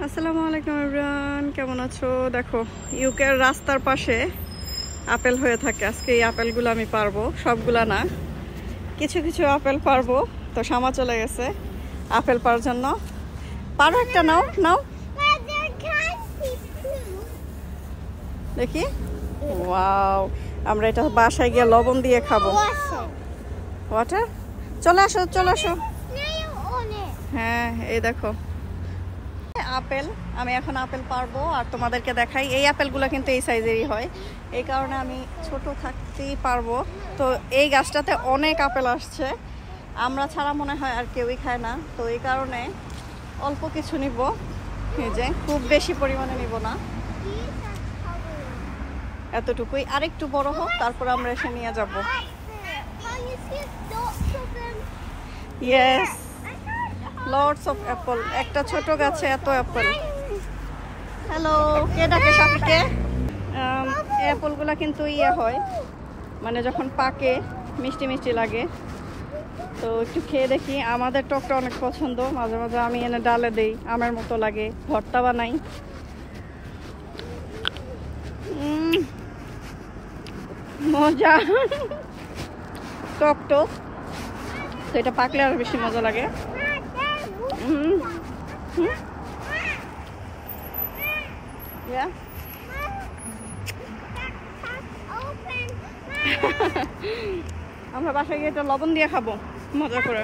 আসসালামু আলাইকুম এভরিওয়ান, কেমন আছো? দেখো, ইউকের রাস্তার পাশে আপেল হয়ে থাকে। আজকে এই আপেলগুলো আমি পারবো, সবগুলা না, কিছু কিছু আপেল পারবো। তো শামা চলে গেছে আপেল পারার জন্য। পারো একটা, নাও নাও দেখি। ওয়াও, আমরা এটা বাসায় গিয়ে লবণ দিয়ে খাবো। ওয়াটার, চলে আসো চলে আসো। হ্যাঁ, এই দেখো আপেল। আমি এখন আপেল পারবো আর তোমাদেরকে দেখাই। এই আপেলগুলো কিন্তু এই সাইজেরই হয়, এই কারণে আমি ছোট থাকতেই পারবো। তো এই গাছটাতে অনেক আপেল আসছে, আমরা ছাড়া মনে হয় আর কেউই খায় না। তো এই কারণে অল্প কিছু নিব, এই যে খুব বেশি পরিমাণে নিব না, এতটুকুই। আরেকটু বড় হোক, তারপর আমরা এসে নিয়ে যাব। Yes, lots of Apple. একটা ছোট গাছে এত অ্যাপল। হ্যালো, কে ডাকে সাপিকে? অ্যাপলগুলা কিন্তু ইয়ে হয়, মানে যখন পাকে মিষ্টি মিষ্টি লাগে। তো একটু খেয়ে দেখি। আমাদের টকটা অনেক পছন্দ, মাঝে মাঝে আমি এনে ডালে দেই, আমের মতো লাগে, ভর্তা বানাই। মজা, টক টক। তো এটা পাকলে আরো বেশি মজা লাগে। আমরা বাসায় গিয়ে এটা লবণ দিয়ে খাবো মজা করে।